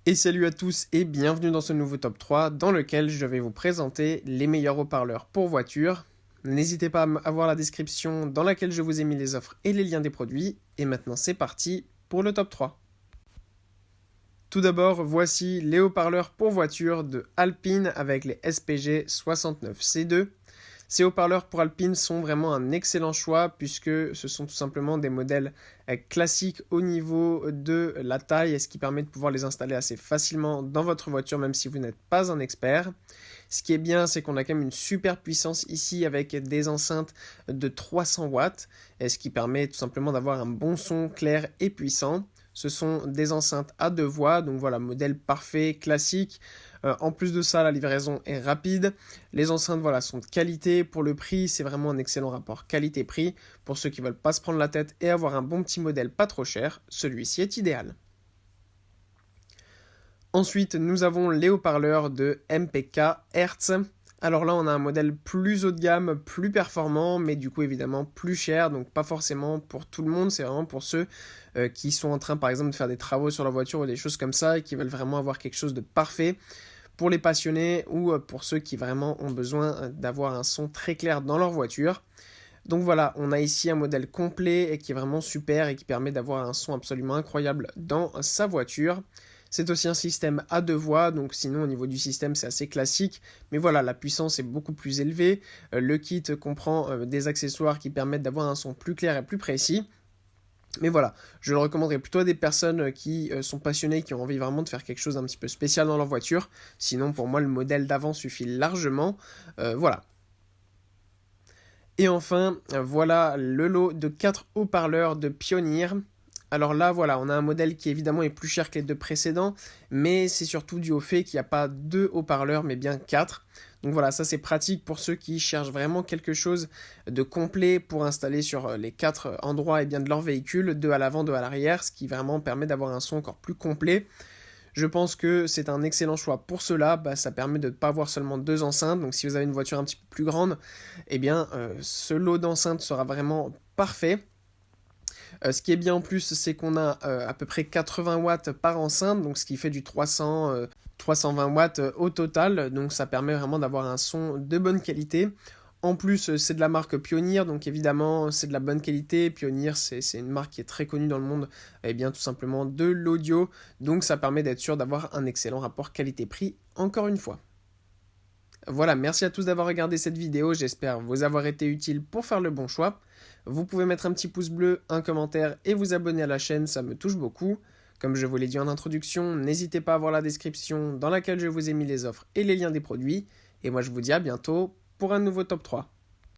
Et salut à tous et bienvenue dans ce nouveau top 3 dans lequel je vais vous présenter les meilleurs haut-parleurs pour voiture. N'hésitez pas à voir la description dans laquelle je vous ai mis les offres et les liens des produits. Et maintenant c'est parti pour le top 3. Tout d'abord, voici les haut-parleurs pour voiture de Alpine avec les SPG 69C2. Ces haut-parleurs pour Alpine sont vraiment un excellent choix puisque ce sont tout simplement des modèles classiques au niveau de la taille, ce qui permet de pouvoir les installer assez facilement dans votre voiture même si vous n'êtes pas un expert. Ce qui est bien, c'est qu'on a quand même une super puissance ici avec des enceintes de 300 watts, ce qui permet tout simplement d'avoir un bon son clair et puissant. Ce sont des enceintes à 2 voix, donc voilà, modèle parfait, classique. En plus de ça, la livraison est rapide. Les enceintes voilà, sont de qualité. Pour le prix, c'est vraiment un excellent rapport qualité-prix. Pour ceux qui veulent pas se prendre la tête et avoir un bon petit modèle pas trop cher, celui-ci est idéal. Ensuite, nous avons les haut-parleurs de MPK Hertz. Alors là, on a un modèle plus haut de gamme, plus performant, mais du coup évidemment plus cher, donc pas forcément pour tout le monde, c'est vraiment pour ceux qui sont en train par exemple de faire des travaux sur leur voiture ou des choses comme ça et qui veulent vraiment avoir quelque chose de parfait. Pour les passionnés ou pour ceux qui vraiment ont besoin d'avoir un son très clair dans leur voiture. Donc voilà, on a ici un modèle complet et qui est vraiment super et qui permet d'avoir un son absolument incroyable dans sa voiture. C'est aussi un système à 2 voix, donc sinon au niveau du système c'est assez classique, mais voilà, la puissance est beaucoup plus élevée. Le kit comprend des accessoires qui permettent d'avoir un son plus clair et plus précis. Mais voilà, je le recommanderais plutôt à des personnes qui sont passionnées, qui ont envie vraiment de faire quelque chose d'un petit peu spécial dans leur voiture. Sinon pour moi le modèle d'avant suffit largement. Voilà. Et enfin, voilà le lot de 4 haut-parleurs de Pioneer. Alors là, voilà, on a un modèle qui évidemment est plus cher que les deux précédents, mais c'est surtout dû au fait qu'il n'y a pas 2 haut-parleurs, mais bien 4. Donc voilà, ça c'est pratique pour ceux qui cherchent vraiment quelque chose de complet pour installer sur les 4 endroits et bien de leur véhicule, 2 à l'avant, 2 à l'arrière, ce qui vraiment permet d'avoir un son encore plus complet. Je pense que c'est un excellent choix pour cela, ça permet de ne pas avoir seulement 2 enceintes, donc si vous avez une voiture un petit peu plus grande, eh bien ce lot d'enceintes sera vraiment parfait. Ce qui est bien en plus, c'est qu'on a à peu près 80 watts par enceinte, donc ce qui fait du 320 watts au total, donc ça permet vraiment d'avoir un son de bonne qualité. En plus, c'est de la marque Pioneer, donc évidemment, c'est de la bonne qualité. Pioneer, c'est une marque qui est très connue dans le monde, et bien tout simplement de l'audio, donc ça permet d'être sûr d'avoir un excellent rapport qualité-prix, encore une fois. Voilà, merci à tous d'avoir regardé cette vidéo, j'espère vous avoir été utile pour faire le bon choix. Vous pouvez mettre un petit pouce bleu, un commentaire et vous abonner à la chaîne, ça me touche beaucoup. Comme je vous l'ai dit en introduction, n'hésitez pas à voir la description dans laquelle je vous ai mis les offres et les liens des produits. Et moi je vous dis à bientôt pour un nouveau top 3.